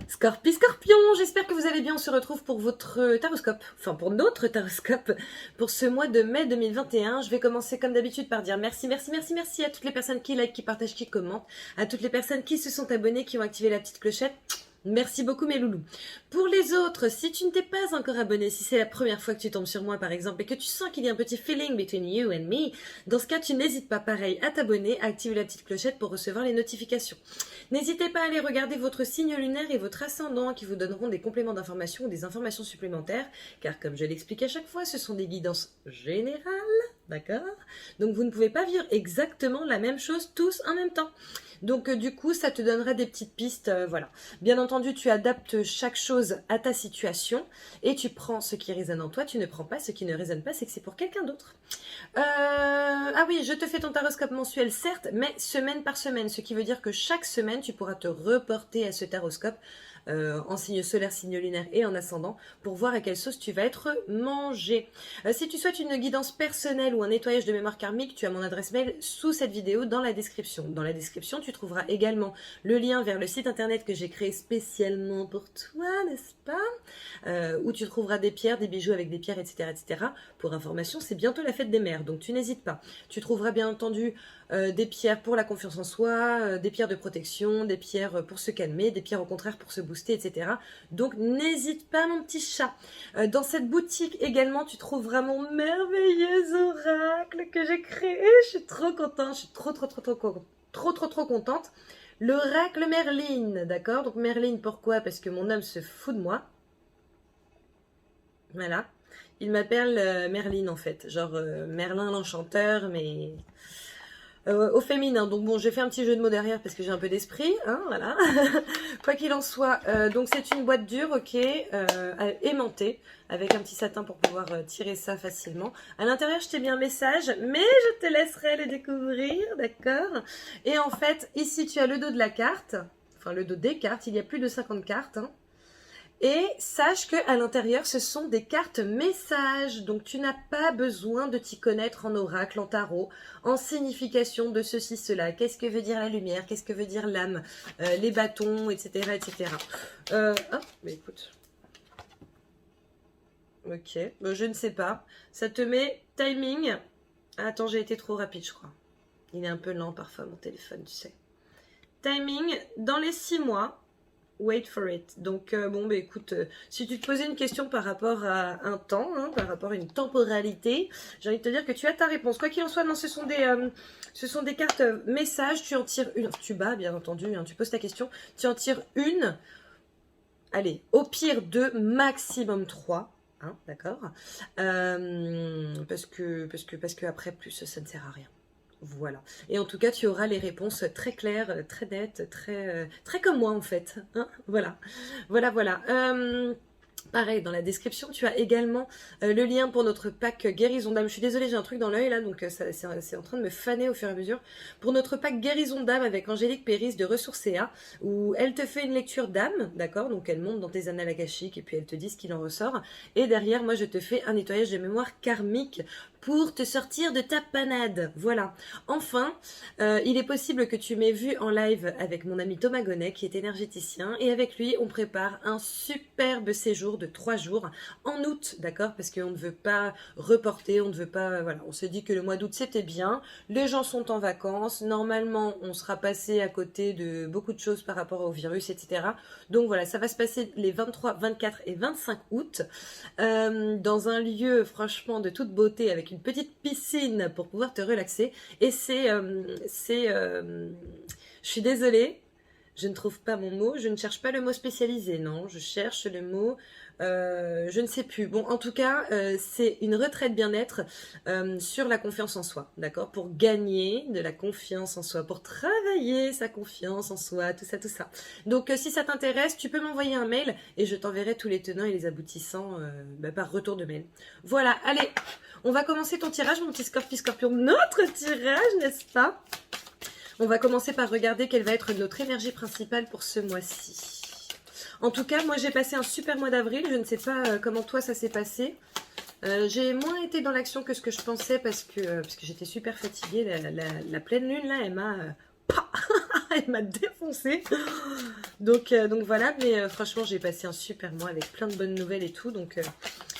Scorpion, j'espère que vous allez bien. On se retrouve pour votre taroscope, enfin pour notre taroscope, pour ce mois de mai 2021. Je vais commencer comme d'habitude par dire merci, merci, merci, merci à toutes les personnes qui like, qui partagent, qui commentent, à toutes les personnes qui se sont abonnées, qui ont activé la petite clochette. Merci beaucoup mes loulous. Pour les autres, si tu ne t'es pas encore abonné, si c'est la première fois que tu tombes sur moi par exemple et que tu sens qu'il y a un petit feeling between you and me, dans ce cas tu n'hésites pas pareil à t'abonner, à activer la petite clochette pour recevoir les notifications. N'hésitez pas à aller regarder votre signe lunaire et votre ascendant qui vous donneront des compléments d'information ou des informations supplémentaires, car comme je l'explique à chaque fois, ce sont des guidances générales, d'accord? Donc vous ne pouvez pas vivre exactement la même chose tous en même temps. Donc du coup, ça te donnera des petites pistes, voilà. Bien entendu, tu adaptes chaque chose à ta situation et tu prends ce qui résonne en toi, tu ne prends pas ce qui ne résonne pas, c'est que c'est pour quelqu'un d'autre. Ah oui, je te fais ton taroscope mensuel, certes, mais semaine par semaine, ce qui veut dire que chaque semaine, tu pourras te reporter à ce taroscope en signe solaire, signe lunaire et en ascendant pour voir à quelle sauce tu vas être mangé. Si tu souhaites une guidance personnelle ou un nettoyage de mémoire karmique, tu as mon adresse mail sous cette vidéo dans la description. Dans la description, tu trouveras également le lien vers le site internet que j'ai créé spécialement pour toi, n'est-ce pas? Où tu trouveras des pierres, des bijoux avec des pierres, etc. etc. Pour information, c'est bientôt la fête des mères, donc tu n'hésites pas. Tu trouveras bien entendu des pierres pour la confiance en soi, des pierres de protection, des pierres pour se calmer, des pierres au contraire pour se booster, etc. Donc n'hésite pas mon petit chat. Dans cette boutique également, tu trouveras mon merveilleux oracle que j'ai créé. Je suis trop contente, je suis trop contente. L'oracle Merlin, d'accord? Donc Merlin, pourquoi? Parce que mon homme se fout de moi. Voilà. Il m'appelle Merlin en fait, genre Merlin l'enchanteur, mais au féminin. Donc bon, j'ai fait un petit jeu de mots derrière parce que j'ai un peu d'esprit, hein, voilà. Quoi qu'il en soit, donc c'est une boîte dure, ok, aimantée, avec un petit satin pour pouvoir tirer ça facilement. À l'intérieur, je t'ai mis un message, mais je te laisserai le découvrir, d'accord? Et en fait, ici, tu as le dos de la carte, enfin le dos des cartes, il y a plus de 50 cartes, hein. Et sache qu'à l'intérieur, ce sont des cartes messages. Donc, tu n'as pas besoin de t'y connaître en oracle, en tarot, en signification de ceci, cela. Qu'est-ce que veut dire la lumière? Qu'est-ce que veut dire l'âme? Les bâtons, etc. etc. Mais écoute. Ok, je ne sais pas. Ça te met timing. Attends, j'ai été trop rapide, je crois. Il est un peu lent parfois, mon téléphone, tu sais. Timing, dans les 6 mois. Wait for it. Donc, bon, bah écoute, si tu te posais une question par rapport à un temps, hein, par rapport à une temporalité, j'ai envie de te dire que tu as ta réponse. Quoi qu'il en soit, non, ce sont des cartes messages. Tu en tires une. Tu bats, bien entendu, hein, tu poses ta question. Tu en tires une. Allez, au pire deux, maximum trois. Hein, d'accord, parce que après, plus, ça ne sert à rien. Voilà. Et en tout cas, tu auras les réponses très claires, très nettes, très comme moi en fait. Hein, voilà. Voilà, voilà. Pareil, dans la description, tu as également le lien pour notre pack guérison d'âme. Je suis désolée, j'ai un truc dans l'œil là, donc c'est en train de me faner au fur et à mesure. Pour notre pack guérison d'âme avec Angélique Péris de Ressourcea, où elle te fait une lecture d'âme, d'accord? Donc elle monte dans tes annales akashiques et puis elle te dit ce qu'il en ressort. Et derrière, moi, je te fais un nettoyage de mémoire karmique pour te sortir de ta panade. Voilà. Enfin, il est possible que tu m'aies vu en live avec mon ami Thomas Gonnet, qui est énergéticien, et avec lui, on prépare un superbe séjour de 3 jours en août, d'accord? Parce qu'on ne veut pas reporter, on ne veut pas... Voilà, on s'est dit que le mois d'août, c'était bien. Les gens sont en vacances. Normalement, on sera passé à côté de beaucoup de choses par rapport au virus, etc. Donc voilà, ça va se passer les 23, 24 et 25 août dans un lieu, franchement, de toute beauté, avec une petite piscine pour pouvoir te relaxer. Et je suis désolée, je ne trouve pas mon mot, je ne cherche pas le mot spécialisé, non, je cherche le mot, je ne sais plus. Bon, en tout cas, c'est une retraite bien-être sur la confiance en soi, d'accord? Pour gagner de la confiance en soi, pour travailler sa confiance en soi, tout ça, tout ça. Donc, si ça t'intéresse, tu peux m'envoyer un mail et je t'enverrai tous les tenants et les aboutissants par retour de mail. Voilà, allez, on va commencer ton tirage, mon petit Scorpion, notre tirage, n'est-ce pas? On va commencer par regarder quelle va être notre énergie principale pour ce mois-ci. En tout cas, moi j'ai passé un super mois d'avril. Je ne sais pas comment toi ça s'est passé. J'ai moins été dans l'action que ce que je pensais parce que j'étais super fatiguée. La pleine lune là, elle m'a Elle m'a défoncé. Donc voilà, mais franchement, j'ai passé un super mois avec plein de bonnes nouvelles et tout. Donc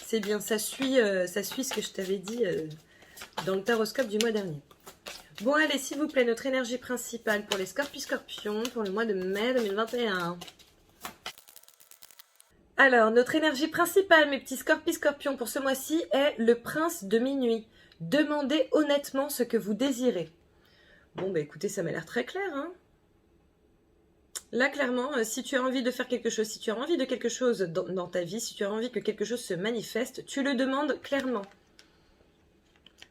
c'est bien, ça suit ce que je t'avais dit dans le taroscope du mois dernier. Bon, allez, s'il vous plaît, notre énergie principale pour les Scorpions pour le mois de mai 2021. Alors, notre énergie principale, mes petits Scorpions, pour ce mois-ci est le prince de minuit. Demandez honnêtement ce que vous désirez. Bon, bah écoutez, ça m'a l'air très clair, hein. Là, clairement, si tu as envie de faire quelque chose, si tu as envie de quelque chose dans ta vie, si tu as envie que quelque chose se manifeste, tu le demandes clairement.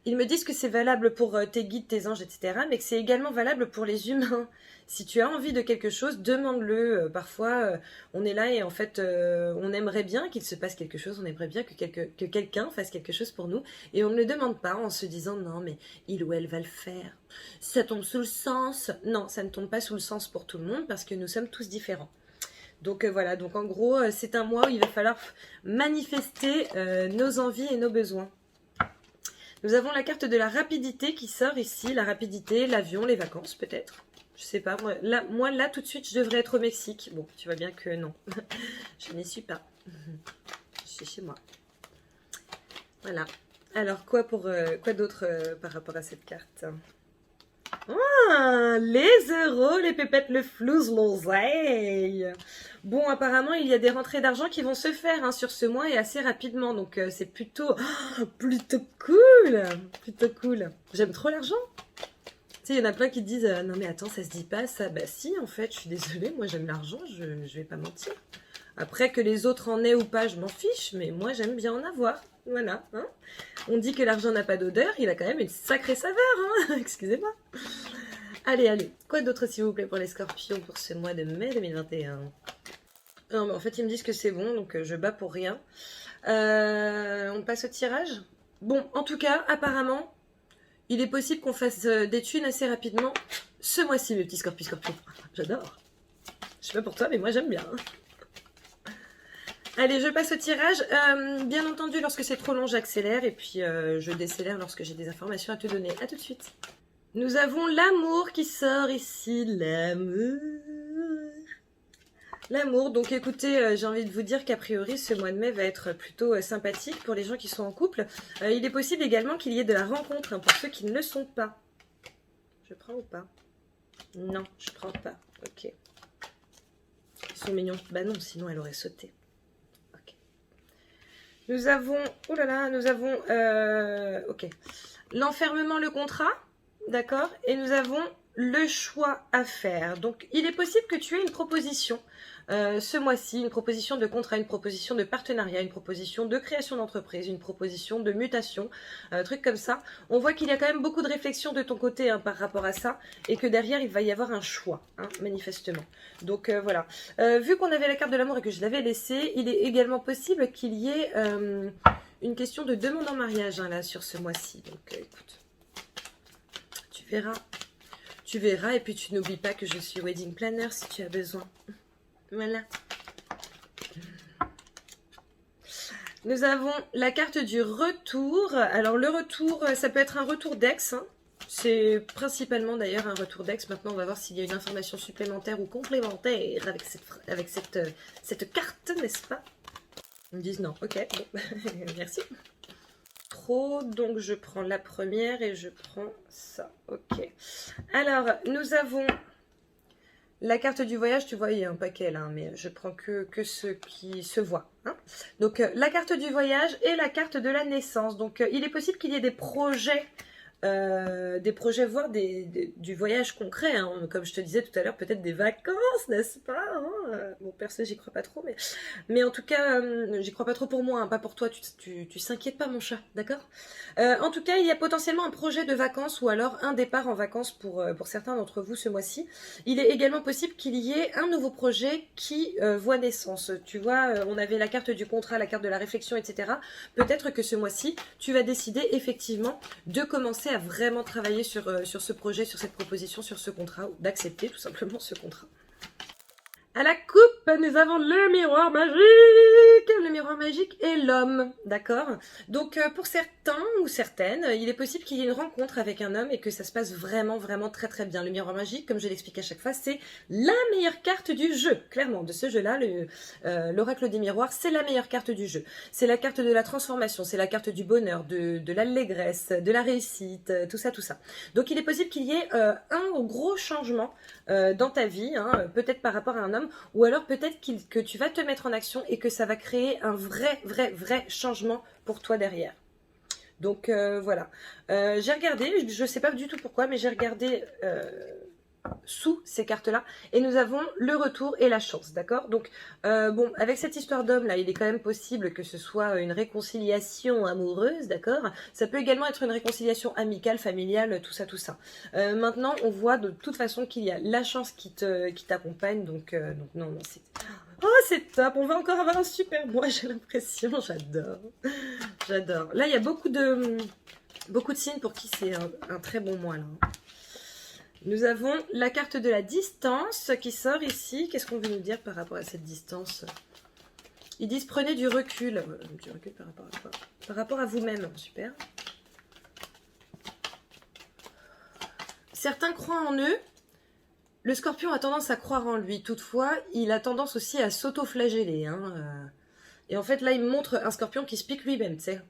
Ils me disent que c'est valable pour tes guides, tes anges, etc. Mais que c'est également valable pour les humains. Si tu as envie de quelque chose, demande-le. Parfois, on est là et en fait, on aimerait bien qu'il se passe quelque chose. On aimerait bien que quelqu'un fasse quelque chose pour nous. Et on ne le demande pas en se disant, non, mais il ou elle va le faire. Ça tombe sous le sens. Non, ça ne tombe pas sous le sens pour tout le monde parce que nous sommes tous différents. Donc voilà, donc en gros, c'est un mois où il va falloir manifester nos envies et nos besoins. Nous avons la carte de la rapidité qui sort ici. La rapidité, l'avion, les vacances peut-être. Je sais pas. Moi, là, tout de suite, je devrais être au Mexique. Bon, tu vois bien que non. Je n'y suis pas. Je suis chez moi. Voilà. Alors, quoi d'autre par rapport à cette carte? Ah, les euros, les pépettes, le flouze, l'oseille. Bon, apparemment, il y a des rentrées d'argent qui vont se faire sur ce mois et assez rapidement. Donc, c'est plutôt cool. Plutôt cool. J'aime trop l'argent. Tu sais, il y en a plein qui disent non mais attends, ça se dit pas ça. Bah si, en fait, je suis désolée. Moi, j'aime l'argent. Je vais pas mentir. Après, que les autres en aient ou pas, je m'en fiche. Mais moi, j'aime bien en avoir. Voilà. Hein. On dit que l'argent n'a pas d'odeur. Il a quand même une sacrée saveur. Hein. Excusez-moi. Allez, allez. Quoi d'autre, s'il vous plaît, pour les Scorpions pour ce mois de mai 2021? Non, mais en fait, ils me disent que c'est bon, donc je bats pour rien. On passe au tirage. Bon, en tout cas, apparemment, il est possible qu'on fasse des thunes assez rapidement ce mois-ci, mes petits Scorpions. J'adore. Je sais pas pour toi, mais moi, j'aime bien. Allez, je passe au tirage. Bien entendu, lorsque c'est trop long, j'accélère. Et puis, je décélère lorsque j'ai des informations à te donner. À tout de suite. Nous avons l'amour qui sort ici. L'amour. L'amour. Donc, écoutez, j'ai envie de vous dire qu'a priori, ce mois de mai va être plutôt sympathique pour les gens qui sont en couple. Il est possible également qu'il y ait de la rencontre pour ceux qui ne le sont pas. Je prends ou pas? Non, je prends pas. Ok. Ils sont mignons. Bah non, sinon elle aurait sauté. Ok. Nous avons... Oh là là, nous avons... ok. L'enfermement, le contrat. D'accord. Et nous avons le choix à faire. Donc, il est possible que tu aies une proposition ce mois-ci, une proposition de contrat, une proposition de partenariat, une proposition de création d'entreprise, une proposition de mutation, truc comme ça. On voit qu'il y a quand même beaucoup de réflexion de ton côté par rapport à ça et que derrière, il va y avoir un choix, manifestement. Donc, voilà. Vu qu'on avait la carte de l'amour et que je l'avais laissée, il est également possible qu'il y ait une question de demande en mariage là sur ce mois-ci. Donc, écoute, tu verras. Tu verras et puis tu n'oublies pas que je suis wedding planner si tu as besoin. Voilà. Nous avons la carte du retour. Alors le retour, ça peut être un retour d'ex. C'est principalement d'ailleurs un retour d'ex. Maintenant, on va voir s'il y a une information supplémentaire ou complémentaire avec cette carte, n'est-ce pas? Ils me disent non. Ok, bon. Merci. Donc je prends la première et je prends ça. Ok. Alors, nous avons la carte du voyage. Tu vois, il y a un paquet là, mais je prends que ce qui se voit. Donc, la carte du voyage et la carte de la naissance. Donc, il est possible qu'il y ait des projets, voire du voyage concret. Comme je te disais tout à l'heure, peut-être des vacances, n'est-ce pas? Bon, perso, j'y crois pas trop, mais en tout cas, j'y crois pas trop pour moi, pas pour toi. Tu s'inquiètes pas, mon chat, d'accord? En tout cas, il y a potentiellement un projet de vacances ou alors un départ en vacances pour certains d'entre vous ce mois-ci. Il est également possible qu'il y ait un nouveau projet qui voit naissance. Tu vois, on avait la carte du contrat, la carte de la réflexion, etc. Peut-être que ce mois-ci, tu vas décider effectivement de commencer à vraiment travailler sur ce projet, sur cette proposition, sur ce contrat, ou d'accepter tout simplement ce contrat. À la coupe, nous avons le miroir magique. Le miroir magique et l'homme, d'accord? Donc pour certains ou certaines, il est possible qu'il y ait une rencontre avec un homme et que ça se passe vraiment, vraiment très très bien. Le miroir magique, comme je l'explique à chaque fois, c'est la meilleure carte du jeu, clairement, de ce jeu-là. L'oracle des miroirs, c'est la meilleure carte du jeu. C'est la carte de la transformation, c'est la carte du bonheur, de l'allégresse, de la réussite, tout ça, tout ça. Donc il est possible qu'il y ait un gros changement dans ta vie, hein, peut-être par rapport à un homme, ou alors peut-être que tu vas te mettre en action et que ça va créer un vrai changement pour toi derrière. Donc voilà, j'ai regardé, je ne sais pas du tout pourquoi, mais j'ai regardé sous ces cartes-là, et nous avons le retour et la chance, d'accord? Donc, bon, avec cette histoire d'homme, là, il est quand même possible que ce soit une réconciliation amoureuse, d'accord? Ça peut également être une réconciliation amicale, familiale, tout ça, tout ça. Maintenant, on voit de toute façon qu'il y a la chance qui t'accompagne, donc non, c'est... Oh, c'est top, on va encore avoir un super mois, j'ai l'impression, j'adore, j'adore. Là, il y a beaucoup de signes pour qui c'est un très bon mois, là. Nous avons la carte de la distance qui sort ici. Qu'est-ce qu'on veut nous dire par rapport à cette distance? Ils disent prenez du recul. Du recul par rapport à quoi? Par rapport à vous-même. Super. Certains croient en eux. Le scorpion a tendance à croire en lui. Toutefois, il a tendance aussi à s'auto-flageller. Hein. Et en fait, là, il me montre un scorpion qui se pique lui-même. Tu sais.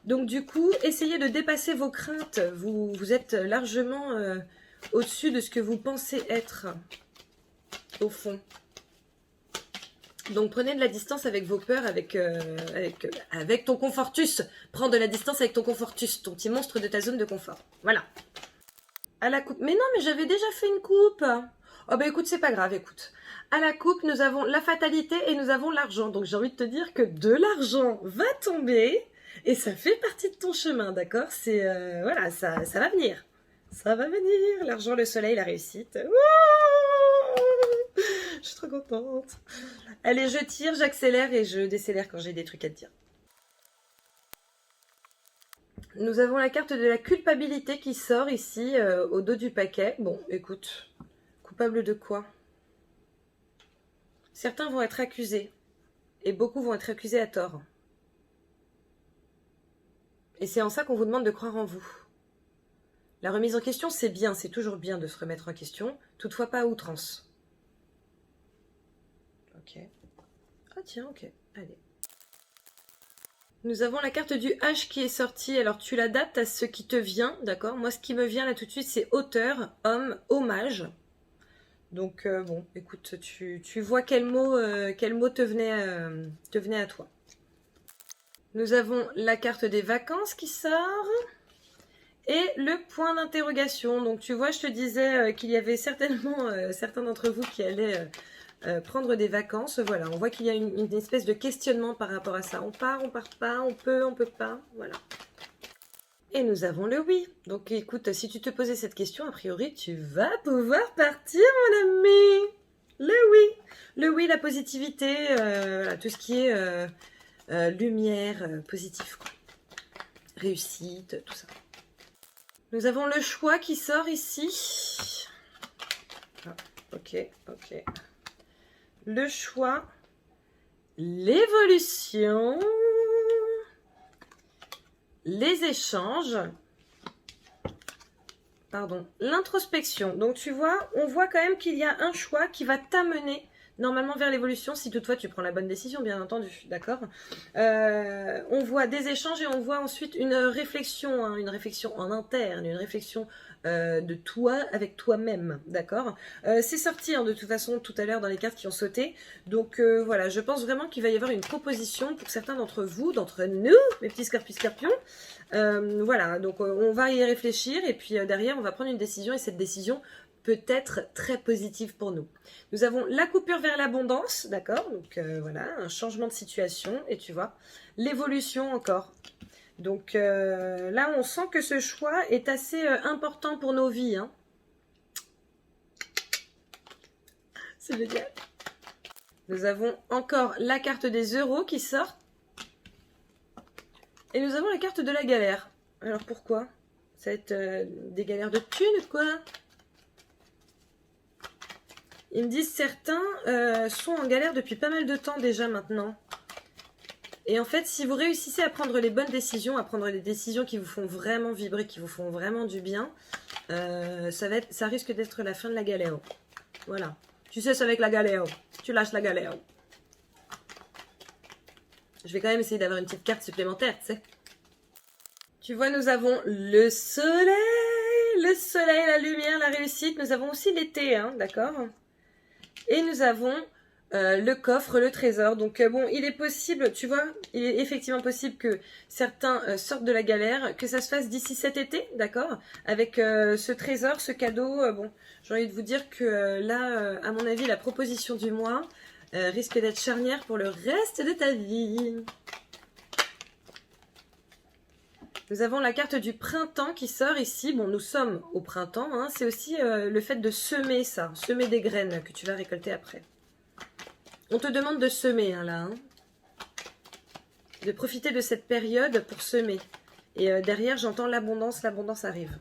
Donc du coup, essayez de dépasser vos craintes. Vous êtes largement au-dessus de ce que vous pensez être, au fond. Donc prenez de la distance avec vos peurs, avec ton confortus. Prends de la distance avec ton confortus, ton petit monstre de ta zone de confort. Voilà. À la coupe. Mais non, mais j'avais déjà fait une coupe. Oh bah écoute, c'est pas grave, écoute. À la coupe, nous avons la fatalité et nous avons l'argent. Donc j'ai envie de te dire que de l'argent va tomber. Et ça fait partie de ton chemin, d'accord? C'est voilà, ça va venir. Ça va venir. L'argent, le soleil, la réussite. Wouh, je suis trop contente. Allez, je tire, j'accélère et je décélère quand j'ai des trucs à te dire. Nous avons la carte de la culpabilité qui sort ici au dos du paquet. Bon, écoute, coupable de quoi? Certains vont être accusés et beaucoup vont être accusés à tort. Et c'est en ça qu'on vous demande de croire en vous. La remise en question, c'est bien, c'est toujours bien de se remettre en question, toutefois pas à outrance. Ok. Ah tiens, ok, allez. Nous avons la carte du H qui est sortie, alors tu l'adaptes à ce qui te vient, d'accord? Moi, ce qui me vient là tout de suite, c'est auteur, homme, hommage. Donc bon, écoute, tu vois quel mot te venait à toi. Nous avons la carte des vacances qui sort et le point d'interrogation. Donc tu vois, je te disais qu'il y avait certainement certains d'entre vous qui allaient prendre des vacances. Voilà, on voit qu'il y a une espèce de questionnement par rapport à ça. On part pas, on peut pas, voilà. Et nous avons le oui. Donc écoute, si tu te posais cette question, a priori, tu vas pouvoir partir, mon ami. Le oui. Le oui, la positivité, voilà, tout ce qui est... lumière, positif, quoi. Réussite, tout ça. Nous avons le choix qui sort ici. Ah, ok. Le choix, l'évolution, les échanges, pardon, l'introspection. Donc tu vois, on voit quand même qu'il y a un choix qui va t'amener normalement vers l'évolution, si toutefois tu prends la bonne décision, bien entendu, d'accord? On voit des échanges et on voit ensuite une réflexion en interne, une réflexion de toi avec toi-même, d'accord? C'est sorti de toute façon tout à l'heure dans les cartes qui ont sauté, donc voilà, je pense vraiment qu'il va y avoir une proposition pour certains d'entre vous, d'entre nous, mes petits scorpions. Voilà, donc on va y réfléchir et puis derrière on va prendre une décision et cette décision peut être très positive pour nous. Nous avons la coupure vers l'abondance, d'accord? Donc voilà, un changement de situation et tu vois, l'évolution encore. Donc là, on sent que ce choix est assez important pour nos vies. Hein. C'est génial. Nous avons encore la carte des euros qui sort. Et nous avons la carte de la galère. Alors pourquoi? Ça va être des galères de thunes, quoi? Ils me disent certains sont en galère depuis pas mal de temps déjà maintenant. Et en fait, si vous réussissez à prendre les bonnes décisions, à prendre les décisions qui vous font vraiment vibrer, qui vous font vraiment du bien, ça risque d'être la fin de la galère. Voilà. Tu sais, c'est avec la galère. Tu lâches la galère. Je vais quand même essayer d'avoir une petite carte supplémentaire, tu sais. Tu vois, nous avons le soleil, la lumière, la réussite. Nous avons aussi l'été, hein, d'accord? Et nous avons le coffre, le trésor. Donc bon, il est possible, tu vois, il est effectivement possible que certains sortent de la galère, que ça se fasse d'ici cet été, d'accord? Avec ce trésor, ce cadeau, bon, j'ai envie de vous dire que là, à mon avis, la proposition du mois risque d'être charnière pour le reste de ta vie. Nous avons la carte du printemps qui sort ici. Bon, nous sommes au printemps, hein. C'est aussi le fait de semer ça, semer des graines que tu vas récolter après. On te demande de semer, hein, là. Hein. De profiter de cette période pour semer. Et derrière, j'entends l'abondance, l'abondance arrive.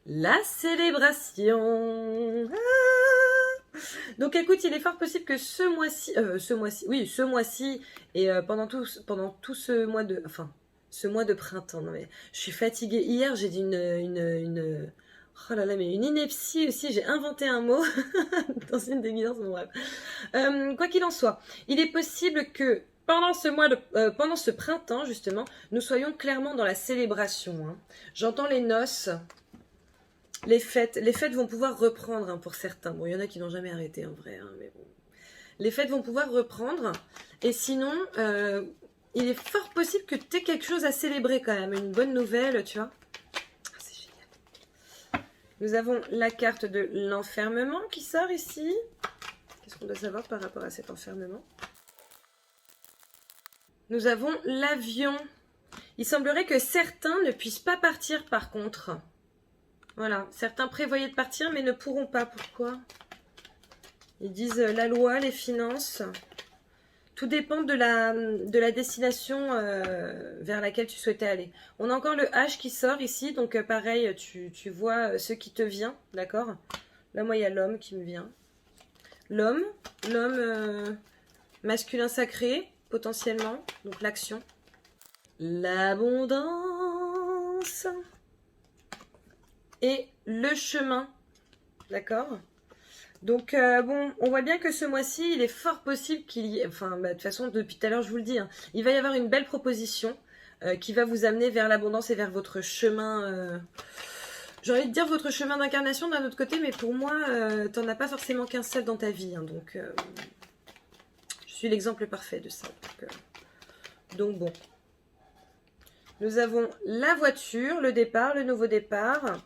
La célébration. Ah, donc écoute, il est fort possible que ce mois-ci, et pendant tout ce mois de... Enfin, ce mois de printemps, non mais je suis fatiguée. Hier, j'ai dit oh là là, mais une ineptie aussi, j'ai inventé un mot dans une des guidances, bon bref. Quoi qu'il en soit, il est possible que pendant ce printemps, justement, nous soyons clairement dans la célébration. Hein. J'entends les noces, les fêtes vont pouvoir reprendre hein, pour certains. Bon, il y en a qui n'ont jamais arrêté en vrai, hein, mais bon. Les fêtes vont pouvoir reprendre, et sinon... il est fort possible que tu aies quelque chose à célébrer quand même, une bonne nouvelle, tu vois. Ah, c'est génial. Nous avons la carte de l'enfermement qui sort ici. Qu'est-ce qu'on doit savoir par rapport à cet enfermement? Nous avons l'avion. Il semblerait que certains ne puissent pas partir par contre. Voilà, certains prévoyaient de partir mais ne pourront pas. Pourquoi? Ils disent la loi, les finances... Tout dépend de la destination vers laquelle tu souhaitais aller. On a encore le H qui sort ici, donc pareil, tu vois ce qui te vient, d'accord? Là, moi, il y a l'homme qui me vient. L'homme masculin sacré, potentiellement, donc l'action. L'abondance. Et le chemin, d'accord? Donc, bon, on voit bien que ce mois-ci, il est fort possible qu'il y ait... Enfin, de toute façon, depuis tout à l'heure, je vous le dis, hein, il va y avoir une belle proposition qui va vous amener vers l'abondance et vers votre chemin... J'ai envie de dire votre chemin d'incarnation d'un autre côté, mais pour moi, t'en as pas forcément qu'un seul dans ta vie. Hein, donc, je suis l'exemple parfait de ça. Donc, bon. Nous avons la voiture, le départ, le nouveau départ.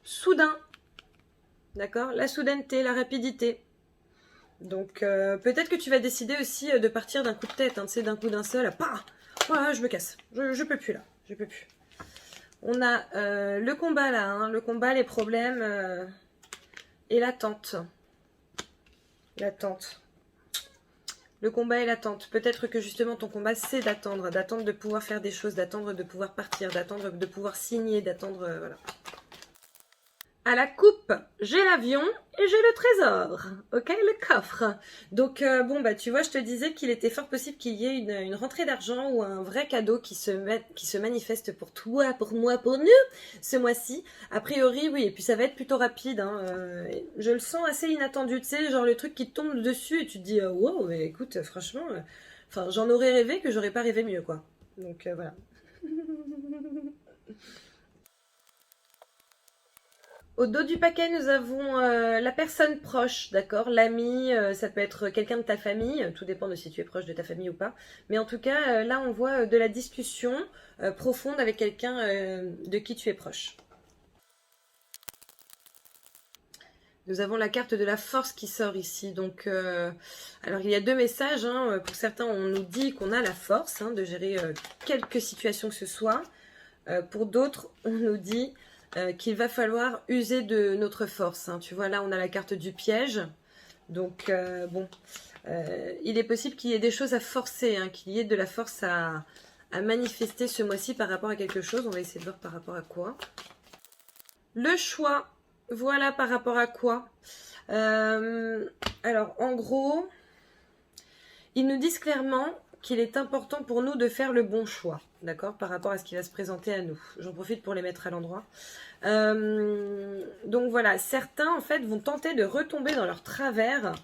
Soudain. D'accord? La soudaineté, la rapidité. Donc, peut-être que tu vas décider aussi de partir d'un coup de tête, hein, tu sais, d'un coup d'un seul. Pah! Voilà, je me casse. Je peux plus, là. Je peux plus. On a le combat, là. Hein, le combat, les problèmes et l'attente. L'attente. Le combat et l'attente. Peut-être que, justement, ton combat, c'est d'attendre. D'attendre de pouvoir faire des choses, d'attendre de pouvoir partir, d'attendre de pouvoir signer, d'attendre... voilà. À la coupe, j'ai l'avion et j'ai le trésor, ok, le coffre. Donc, bon, bah, tu vois, je te disais qu'il était fort possible qu'il y ait une rentrée d'argent ou un vrai cadeau qui se manifeste pour toi, pour moi, pour nous, ce mois-ci. A priori, oui, et puis ça va être plutôt rapide. Hein, je le sens assez inattendu, tu sais, genre le truc qui te tombe dessus et tu te dis, wow, mais écoute, franchement, enfin, j'en aurais rêvé que j'aurais pas rêvé mieux, quoi. Donc, voilà. Au dos du paquet, nous avons la personne proche, d'accord? L'ami, ça peut être quelqu'un de ta famille, tout dépend de si tu es proche de ta famille ou pas. Mais en tout cas, là, on voit de la discussion profonde avec quelqu'un de qui tu es proche. Nous avons la carte de la force qui sort ici. Donc, alors, il y a deux messages. Hein. Pour certains, on nous dit qu'on a la force hein, de gérer quelques situations que ce soit. Pour d'autres, on nous dit... qu'il va falloir user de notre force. Hein. Tu vois, là, on a la carte du piège. Donc, bon, il est possible qu'il y ait des choses à forcer, hein, qu'il y ait de la force à manifester ce mois-ci par rapport à quelque chose. On va essayer de voir par rapport à quoi. Le choix. Voilà par rapport à quoi. Alors, en gros, ils nous disent clairement qu'il est important pour nous de faire le bon choix, d'accord, par rapport à ce qui va se présenter à nous. J'en profite pour les mettre à l'endroit. Donc voilà, certains en fait vont tenter de retomber dans leur travers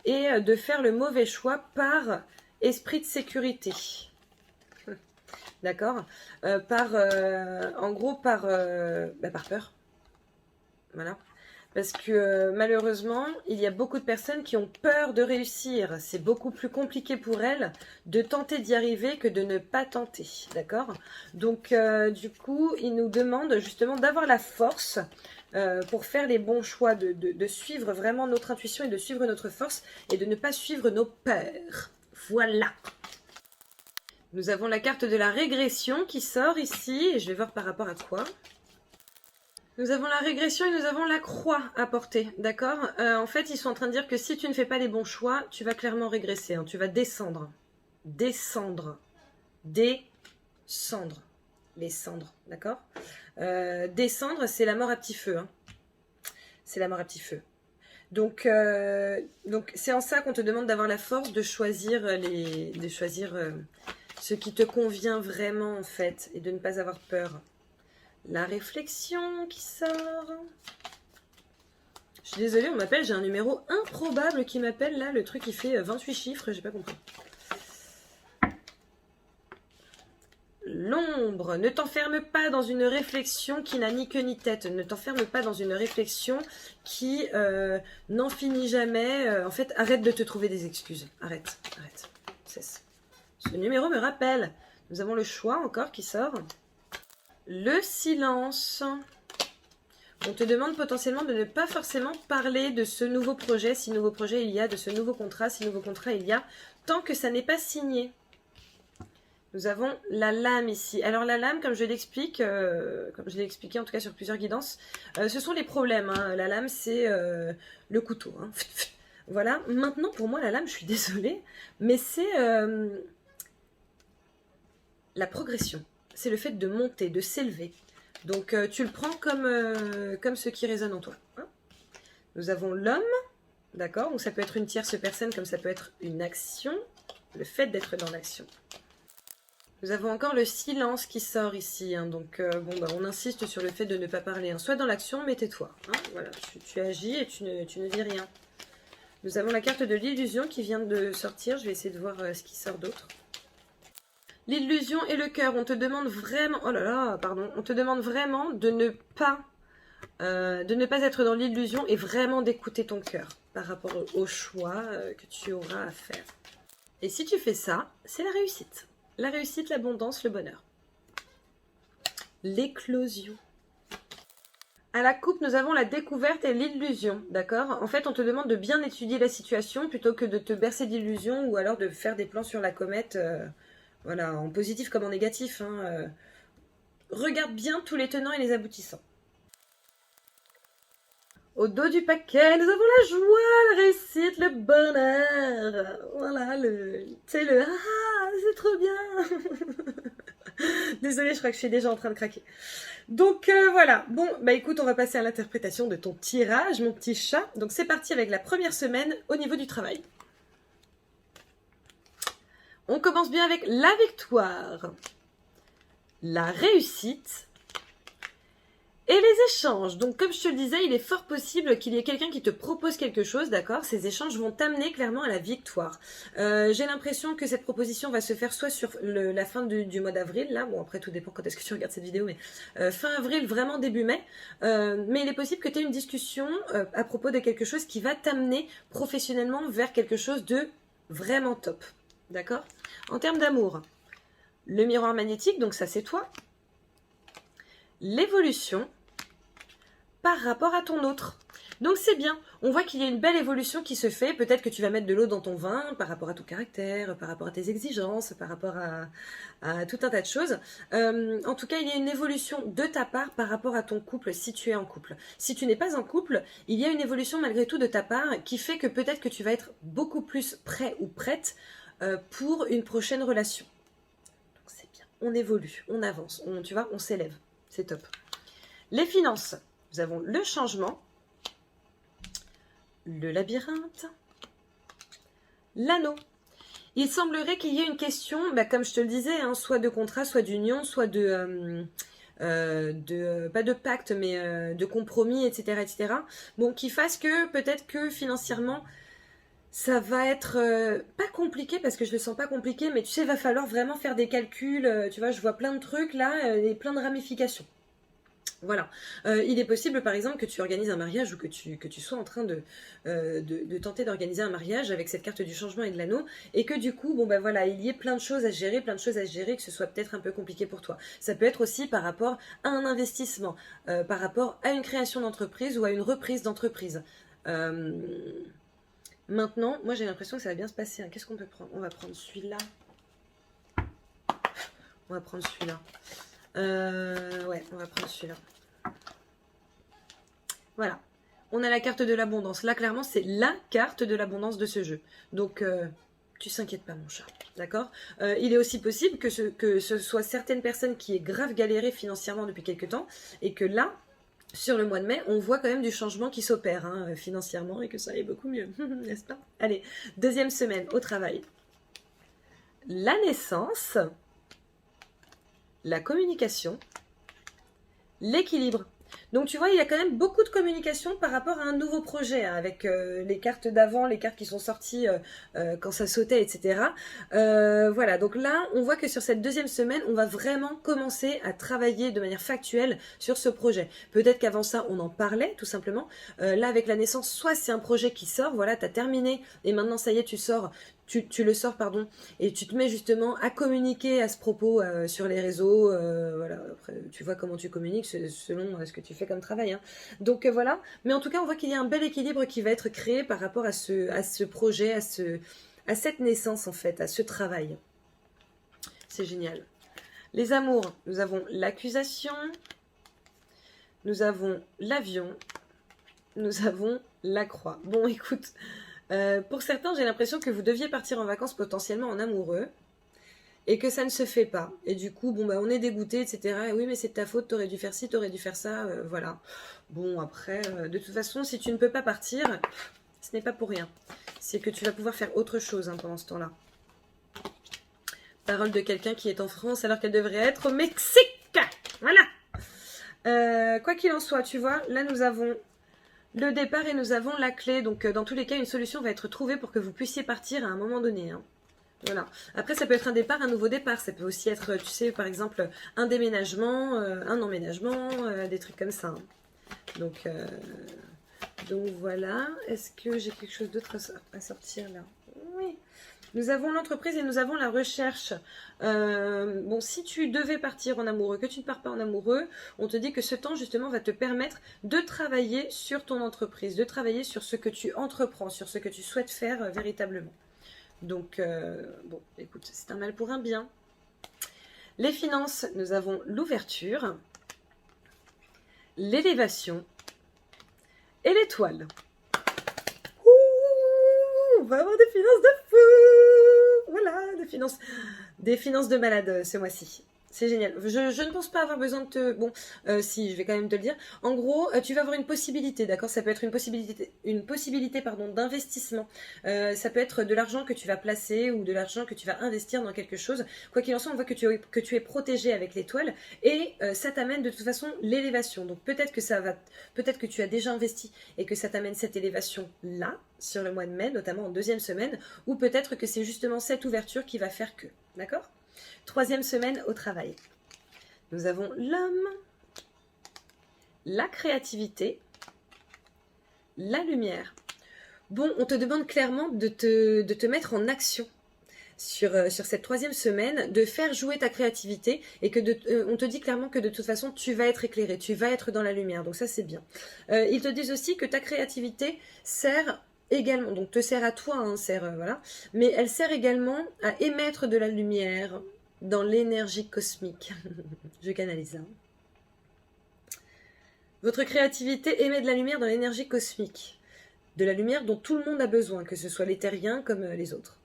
et de faire le mauvais choix par esprit de sécurité. D'accord, en gros par peur. Voilà. Parce que malheureusement, il y a beaucoup de personnes qui ont peur de réussir. C'est beaucoup plus compliqué pour elles de tenter d'y arriver que de ne pas tenter. D'accord? Donc, du coup, ils nous demandent justement d'avoir la force pour faire les bons choix, de suivre vraiment notre intuition et de suivre notre force et de ne pas suivre nos peurs. Voilà. Nous avons la carte de la régression qui sort ici. Et je vais voir par rapport à quoi. Nous avons la régression et nous avons la croix à porter, d'accord? En fait, ils sont en train de dire que si tu ne fais pas les bons choix, tu vas clairement régresser, hein, tu vas descendre. Descendre. Descendre. Les cendres, d'accord? Descendre, c'est la mort à petit feu. Hein. C'est la mort à petit feu. Donc c'est en ça qu'on te demande d'avoir la force de choisir, ce qui te convient vraiment, en fait, et de ne pas avoir peur. La réflexion qui sort. Je suis désolée, on m'appelle, j'ai un numéro improbable qui m'appelle là, le truc qui fait 28 chiffres, j'ai pas compris. L'ombre, ne t'enferme pas dans une réflexion qui n'a ni queue ni tête, ne t'enferme pas dans une réflexion qui n'en finit jamais. En fait, arrête de te trouver des excuses, arrête, cesse. Ce numéro me rappelle, nous avons le choix encore qui sort. Le silence. On te demande potentiellement de ne pas forcément parler de ce nouveau projet, si nouveau projet il y a, de ce nouveau contrat, si nouveau contrat il y a, tant que ça n'est pas signé. Nous avons la lame ici. Alors la lame, comme je l'explique, comme je l'ai expliqué en tout cas sur plusieurs guidances, ce sont les problèmes. Hein. La lame, c'est le couteau. Hein. Voilà. Maintenant, pour moi, la lame, je suis désolée, mais c'est la progression. C'est le fait de monter, de s'élever. Donc, tu le prends comme ce qui résonne en toi. Hein. Nous avons l'homme, d'accord? Donc, ça peut être une tierce personne, comme ça peut être une action. Le fait d'être dans l'action. Nous avons encore le silence qui sort ici. Hein. Donc, on insiste sur le fait de ne pas parler. Hein. Soit dans l'action, mais tais-toi. Hein. Voilà, tu agis et tu ne dis rien. Nous avons la carte de l'illusion qui vient de sortir. Je vais essayer de voir ce qui sort d'autre. L'illusion et le cœur, on te demande vraiment, on te demande vraiment de ne pas être dans l'illusion et vraiment d'écouter ton cœur par rapport au choix que tu auras à faire. Et si tu fais ça, c'est la réussite. La réussite, l'abondance, le bonheur. L'éclosion. À la coupe, nous avons la découverte et l'illusion, d'accord? En fait, on te demande de bien étudier la situation plutôt que de te bercer d'illusions ou alors de faire des plans sur la comète. Voilà, en positif comme en négatif. Hein, regarde bien tous les tenants et les aboutissants. Au dos du paquet, nous avons la joie, la réussite, le bonheur. Voilà, c'est c'est trop bien. Désolée, je crois que je suis déjà en train de craquer. Donc voilà, bon, bah écoute, on va passer à l'interprétation de ton tirage, mon petit chat. Donc c'est parti avec la première semaine au niveau du travail. On commence bien avec la victoire, la réussite et les échanges. Donc comme je te le disais, il est fort possible qu'il y ait quelqu'un qui te propose quelque chose, d'accord? Ces échanges vont t'amener clairement à la victoire. J'ai l'impression que cette proposition va se faire soit sur la fin du mois d'avril, là, bon après tout dépend quand est-ce que tu regardes cette vidéo, mais fin avril, vraiment début mai. Mais il est possible que tu aies une discussion à propos de quelque chose qui va t'amener professionnellement vers quelque chose de vraiment top. D'accord? En termes d'amour, le miroir magnétique, donc ça c'est toi. L'évolution par rapport à ton autre. Donc c'est bien, on voit qu'il y a une belle évolution qui se fait. Peut-être que tu vas mettre de l'eau dans ton vin par rapport à ton caractère, par rapport à tes exigences, par rapport à tout un tas de choses. En tout cas, il y a une évolution de ta part par rapport à ton couple si tu es en couple. Si tu n'es pas en couple, il y a une évolution malgré tout de ta part qui fait que peut-être que tu vas être beaucoup plus prêt ou prête pour une prochaine relation. Donc c'est bien, on évolue, on avance, tu vois, on s'élève, c'est top. Les finances, nous avons le changement le labyrinthe, l'anneau. Il semblerait qu'il y ait une question, bah, comme je te le disais, hein, soit de contrat, soit d'union, soit pas de pacte, mais de compromis, etc., etc. Bon, qui fasse que peut-être que financièrement, ça va être pas compliqué, parce que je le sens pas compliqué, mais tu sais, il va falloir vraiment faire des calculs. Tu vois, je vois plein de trucs là, et plein de ramifications. Voilà. Il est possible, par exemple, que tu organises un mariage ou que tu sois en train de tenter d'organiser un mariage avec cette carte du changement et de l'anneau, et que du coup, bon ben voilà, il y ait plein de choses à gérer, que ce soit peut-être un peu compliqué pour toi. Ça peut être aussi par rapport à un investissement, par rapport à une création d'entreprise ou à une reprise d'entreprise. Maintenant, moi j'ai l'impression que ça va bien se passer. Hein. Qu'est-ce qu'on peut prendre? On va prendre celui-là. On va prendre celui-là. Ouais, on va prendre celui-là. Voilà. On a la carte de l'abondance. Là, clairement, c'est la carte de l'abondance de ce jeu. Donc, tu s'inquiètes pas, mon chat. D'accord. Il est aussi possible que ce soit certaines personnes qui aient grave galéré financièrement depuis quelques temps et que là, sur le mois de mai, on voit quand même du changement qui s'opère hein, financièrement et que ça aille beaucoup mieux. N'est-ce pas? Allez, deuxième semaine au travail. La naissance, la communication, l'équilibre. Donc tu vois, il y a quand même beaucoup de communication par rapport à un nouveau projet, hein, avec les cartes d'avant, les cartes qui sont sorties quand ça sautait, etc. Voilà, donc là, on voit que sur cette deuxième semaine, on va vraiment commencer à travailler de manière factuelle sur ce projet. Peut-être qu'avant ça, on en parlait, tout simplement. Là, avec la naissance, soit c'est un projet qui sort, voilà, tu as terminé, et maintenant, ça y est, tu sors. Tu le sors, pardon, et tu te mets justement à communiquer à ce propos sur les réseaux. Voilà, après, tu vois comment tu communiques selon ce que tu fais comme travail. Hein. Donc voilà, mais en tout cas, on voit qu'il y a un bel équilibre qui va être créé par rapport à ce projet, à cette naissance en fait, à ce travail. C'est génial. Les amours, nous avons l'accusation, nous avons l'avion, nous avons la croix. Bon, écoute... pour certains, j'ai l'impression que vous deviez partir en vacances potentiellement en amoureux et que ça ne se fait pas. Et du coup, bon, bah, on est dégoûté, etc. Et oui, mais c'est de ta faute, t'aurais dû faire ci, t'aurais dû faire ça, voilà. Bon, après, de toute façon, si tu ne peux pas partir, ce n'est pas pour rien. C'est que tu vas pouvoir faire autre chose hein, pendant ce temps-là. Parole de quelqu'un qui est en France alors qu'elle devrait être au Mexique. Voilà. Quoi qu'il en soit, tu vois, là, nous avons... le départ et nous avons la clé. Donc, dans tous les cas, une solution va être trouvée pour que vous puissiez partir à un moment donné. Hein. Voilà. Après, ça peut être un départ, un nouveau départ. Ça peut aussi être, tu sais, par exemple, un déménagement, un emménagement, des trucs comme ça. Hein. Donc voilà. Est-ce que j'ai quelque chose d'autre à sortir là? Oui. Nous avons l'entreprise et nous avons la recherche. Bon, si tu devais partir en amoureux, que tu ne pars pas en amoureux, on te dit que ce temps justement va te permettre de travailler sur ton entreprise, de travailler sur ce que tu entreprends, sur ce que tu souhaites faire véritablement. Donc, bon, écoute, c'est un mal pour un bien. Les finances, nous avons l'ouverture, l'élévation et l'étoile. On va avoir des finances de fou. Voilà, des finances de malade ce mois-ci. C'est génial. Je ne pense pas avoir besoin de te... Bon, si, je vais quand même te le dire. En gros, tu vas avoir une possibilité, d'accord? Ça peut être une possibilité pardon, d'investissement. Ça peut être de l'argent que tu vas placer ou de l'argent que tu vas investir dans quelque chose. Quoi qu'il en soit, on voit que tu es protégé avec l'étoile et ça t'amène de toute façon l'élévation. Donc peut-être que tu as déjà investi et que ça t'amène cette élévation-là sur le mois de mai, notamment en deuxième semaine, ou peut-être que c'est justement cette ouverture qui va faire que. D'accord? Troisième semaine au travail. Nous avons l'homme, la créativité, la lumière. Bon, on te demande clairement de te mettre en action sur cette troisième semaine, de faire jouer ta créativité et que on te dit clairement que de toute façon, tu vas être éclairé, tu vas être dans la lumière. Donc ça, c'est bien. Ils te disent aussi que ta créativité sert également, donc te sert à toi, hein, voilà, mais elle sert également à émettre de la lumière dans l'énergie cosmique. Je canalise ça. Votre créativité émet de la lumière dans l'énergie cosmique. De la lumière dont tout le monde a besoin, que ce soit les terriens comme les autres.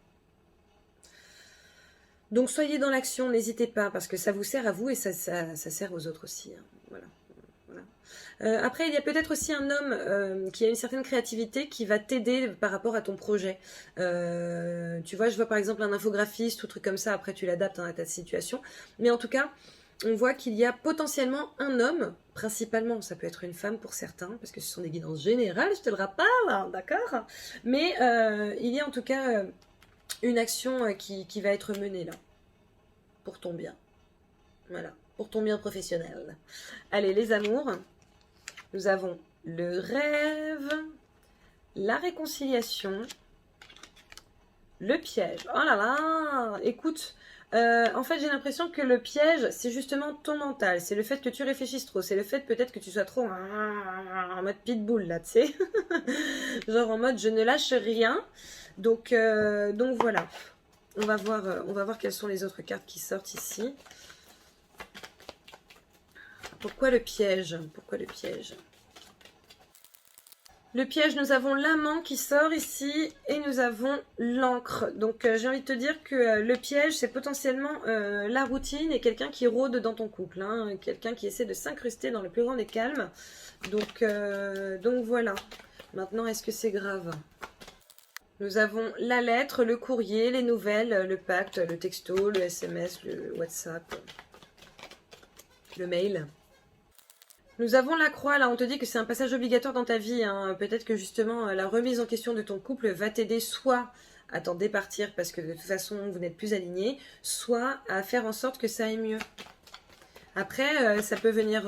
Donc soyez dans l'action, n'hésitez pas, parce que ça vous sert à vous et ça sert aux autres aussi. Hein. Voilà. Après, il y a peut-être aussi un homme qui a une certaine créativité qui va t'aider par rapport à ton projet. Tu vois, je vois par exemple un infographiste ou truc comme ça, après tu l'adaptes à ta situation. Mais en tout cas, on voit qu'il y a potentiellement un homme, principalement, ça peut être une femme pour certains, parce que ce sont des guidances générales, je te le rappelle, hein, d'accord. Mais il y a en tout cas une action qui va être menée là, pour ton bien. Voilà, pour ton bien professionnel. Allez, les amours, nous avons le rêve, la réconciliation, le piège. Oh là là, écoute, en fait j'ai l'impression que le piège c'est justement ton mental, c'est le fait que tu réfléchisses trop, c'est le fait peut-être que tu sois trop en mode pitbull là, tu sais, genre en mode je ne lâche rien, donc voilà, on va voir quelles sont les autres cartes qui sortent ici. Pourquoi le piège? Pourquoi le piège? Le piège, nous avons l'amant qui sort ici et nous avons l'encre. Donc j'ai envie de te dire que le piège, c'est potentiellement la routine et quelqu'un qui rôde dans ton couple. Hein, quelqu'un qui essaie de s'incruster dans le plus grand des calmes. Donc voilà. Maintenant, est-ce que c'est grave? Nous avons la lettre, le courrier, les nouvelles, le pacte, le texto, le SMS, le WhatsApp, le mail. Nous avons la croix, là on te dit que c'est un passage obligatoire dans ta vie, hein. Peut-être que justement la remise en question de ton couple va t'aider soit à t'en départir parce que de toute façon vous n'êtes plus alignés, soit à faire en sorte que ça aille mieux. Après ça peut venir,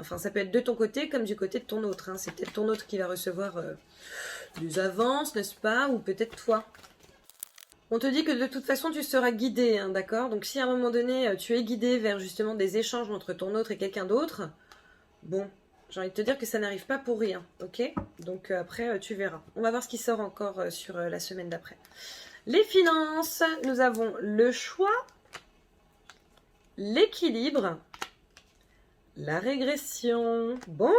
enfin ça peut être de ton côté comme du côté de ton autre, hein. C'est peut-être ton autre qui va recevoir des avances, n'est-ce pas, ou peut-être toi. On te dit que de toute façon tu seras guidé, hein, d'accord? Donc si à un moment donné tu es guidé vers justement des échanges entre ton autre et quelqu'un d'autre, bon, j'ai envie de te dire que ça n'arrive pas pour rien, ok? Donc après tu verras. On va voir ce qui sort encore sur la semaine d'après. Les finances, nous avons le choix, l'équilibre, la régression. Bon,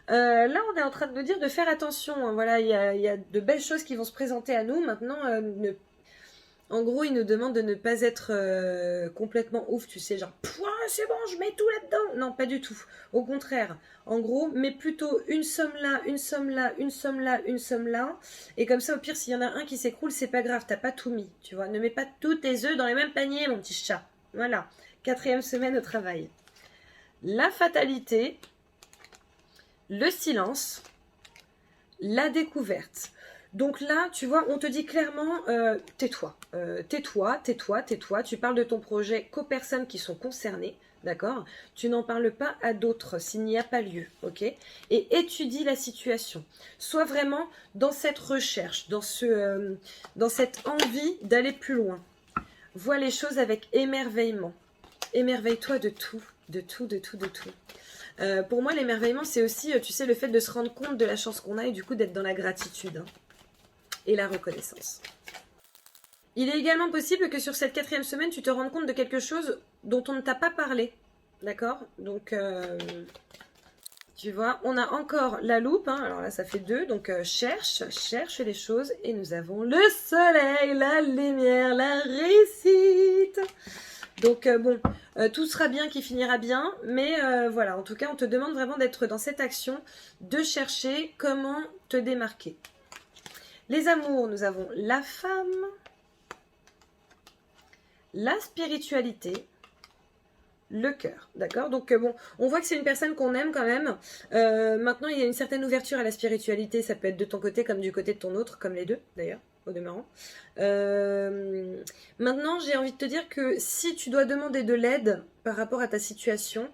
là on est en train de nous dire de faire attention, hein. Voilà, il y a de belles choses qui vont se présenter à nous. Maintenant, en gros, il nous demande de ne pas être complètement ouf, tu sais, genre, c'est bon, je mets tout là-dedans. Non, pas du tout. Au contraire, en gros, mets plutôt une somme là, une somme là, une somme là, une somme là. Et comme ça, au pire, s'il y en a un qui s'écroule, c'est pas grave, t'as pas tout mis, tu vois. Ne mets pas tous tes œufs dans les mêmes paniers, mon petit chat. Voilà, 4e semaine au travail. La fatalité, le silence, la découverte. Donc là, tu vois, on te dit clairement, tais-toi, tais-toi, tais-toi, tais-toi. Tu parles de ton projet qu'aux personnes qui sont concernées, d'accord? Tu n'en parles pas à d'autres s'il n'y a pas lieu, ok? Et étudie la situation. Sois vraiment dans cette recherche, dans cette envie d'aller plus loin. Vois les choses avec émerveillement. Émerveille-toi de tout, de tout, de tout, de tout. Pour moi, l'émerveillement, c'est aussi, tu sais, le fait de se rendre compte de la chance qu'on a et du coup d'être dans la gratitude, hein, et la reconnaissance. Il est également possible que sur cette 4e semaine, tu te rendes compte de quelque chose dont on ne t'a pas parlé, d'accord? Donc, tu vois, on a encore la loupe, hein, alors là ça fait 2, donc cherche les choses, et nous avons le soleil, la lumière, la réussite. Donc bon, tout sera bien qui finira bien, mais voilà, en tout cas on te demande vraiment d'être dans cette action, de chercher comment te démarquer. Les amours, nous avons la femme, la spiritualité, le cœur, d'accord? Donc bon, on voit que c'est une personne qu'on aime quand même. Maintenant, il y a une certaine ouverture à la spiritualité, ça peut être de ton côté comme du côté de ton autre, comme les deux d'ailleurs, au demeurant. Maintenant, j'ai envie de te dire que si tu dois demander de l'aide par rapport à ta situation,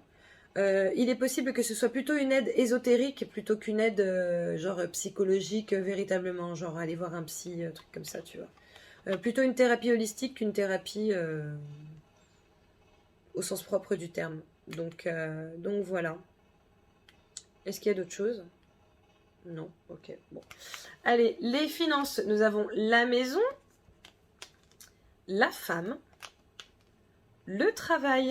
il est possible que ce soit plutôt une aide ésotérique plutôt qu'une aide genre psychologique véritablement, genre aller voir un psy, truc comme ça, tu vois. Plutôt une thérapie holistique qu'une thérapie au sens propre du terme. Donc voilà. Est-ce qu'il y a d'autres choses? Non, ok, bon. Allez, les finances, nous avons la maison, la femme, le travail.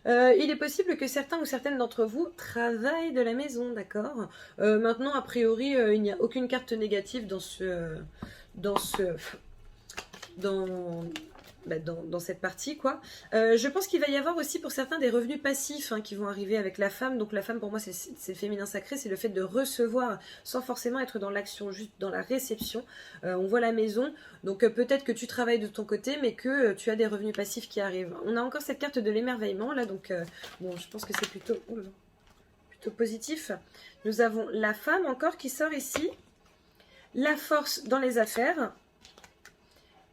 Il est possible que certains ou certaines d'entre vous travaillent de la maison, d'accord? Maintenant, a priori, il n'y a aucune carte négative dans dans cette partie, quoi. Je pense qu'il va y avoir aussi pour certains des revenus passifs qui vont arriver avec la femme. Donc la femme, pour moi, c'est le féminin sacré, c'est le fait de recevoir sans forcément être dans l'action, juste dans la réception. On voit la maison, donc peut-être que tu travailles de ton côté, mais que tu as des revenus passifs qui arrivent. On a encore cette carte de l'émerveillement, là, donc bon, je pense que c'est plutôt positif. Nous avons la femme encore qui sort ici, la force dans les affaires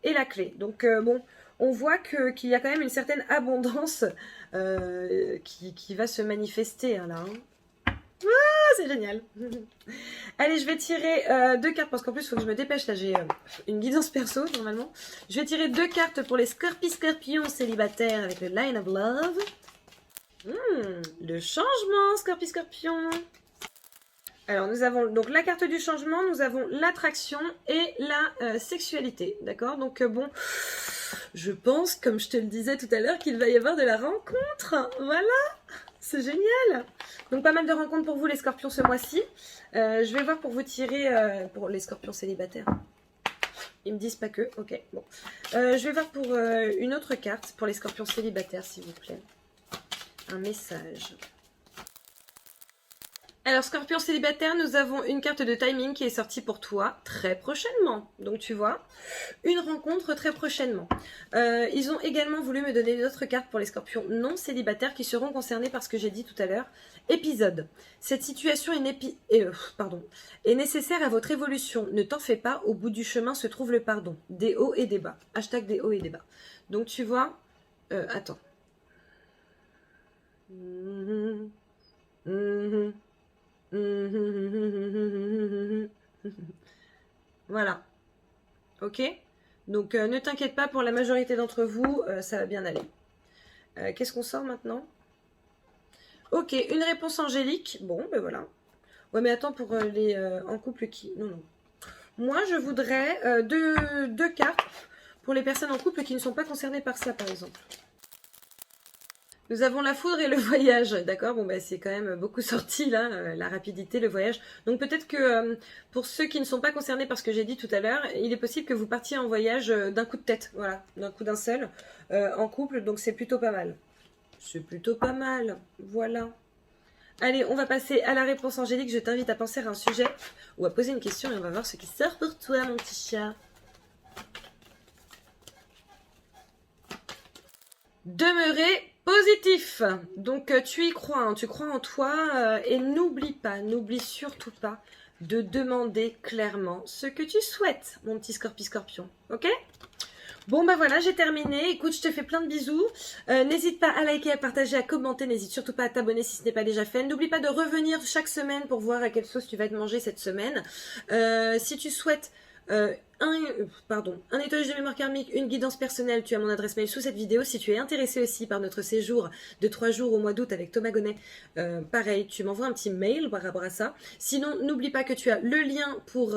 et la clé. Donc bon, on voit qu'il y a quand même une certaine abondance qui va se manifester là. Ah, c'est génial. Allez, je vais tirer 2 cartes parce qu'en plus il faut que je me dépêche. Là j'ai une guidance perso normalement. Je vais tirer 2 cartes pour les scorpions célibataires avec le Line of Love. Le changement, scorpion. Alors, nous avons donc la carte du changement, nous avons l'attraction et la sexualité, d'accord? Donc, bon, je pense, comme je te le disais tout à l'heure, qu'il va y avoir de la rencontre. Voilà, c'est génial. Donc, pas mal de rencontres pour vous, les scorpions, ce mois-ci. Je vais voir pour vous tirer pour les scorpions célibataires. Ils me disent pas que, ok, bon. Je vais voir pour une autre carte, pour les scorpions célibataires, s'il vous plaît. Un message. Alors, scorpion célibataire, nous avons une carte de timing qui est sortie pour toi très prochainement. Donc, tu vois, une rencontre très prochainement. Ils ont également voulu me donner d'autres cartes pour les scorpions non célibataires qui seront concernés par ce que j'ai dit tout à l'heure. Épisode. Cette situation est nécessaire à votre évolution. Ne t'en fais pas, au bout du chemin se trouve le pardon. Des hauts et des bas. Hashtag des hauts et des bas. Donc, tu vois, attends. Voilà. Ok. Donc ne t'inquiète pas, pour la majorité d'entre vous, ça va bien aller. Qu'est-ce qu'on sort maintenant? Ok, une réponse angélique. Bon, ben voilà. Ouais, mais attends, pour les en couple qui... Non. Moi, je voudrais deux cartes pour les personnes en couple qui ne sont pas concernées par ça, par exemple. Nous avons la foudre et le voyage, d'accord? Bon, bah, c'est quand même beaucoup sorti, là, la rapidité, le voyage. Donc, peut-être que pour ceux qui ne sont pas concernés par ce que j'ai dit tout à l'heure, il est possible que vous partiez en voyage d'un coup de tête, voilà, d'un coup d'un seul, en couple, donc c'est plutôt pas mal. C'est plutôt pas mal, voilà. Allez, on va passer à la réponse angélique. Je t'invite à penser à un sujet ou à poser une question et on va voir ce qui sort pour toi, mon petit chat. Demeurer positif. Donc tu y crois, hein, tu crois en toi et n'oublie surtout pas de demander clairement ce que tu souhaites, mon petit scorpion, ok? Bon bah voilà, j'ai terminé. Écoute, je te fais plein de bisous. N'hésite pas à liker, à partager, à commenter. N'hésite surtout pas à t'abonner si ce n'est pas déjà fait. N'oublie pas de revenir chaque semaine pour voir à quelle sauce tu vas te manger cette semaine. Si tu souhaites un nettoyage de mémoire karmique, une guidance personnelle, tu as mon adresse mail sous cette vidéo. Si tu es intéressé aussi par notre séjour de 3 jours au mois d'août avec Thomas Gonnet, pareil, tu m'envoies un petit mail par rapport à ça. Sinon, n'oublie pas que tu as le lien pour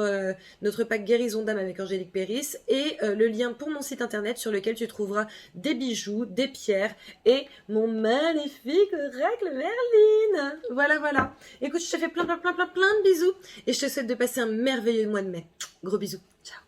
notre pack guérison d'âme avec Angélique Péris et le lien pour mon site internet sur lequel tu trouveras des bijoux, des pierres et mon magnifique oracle Merlin. Voilà. Écoute, je te fais plein de bisous et je te souhaite de passer un merveilleux mois de mai. Gros bisous. Ciao.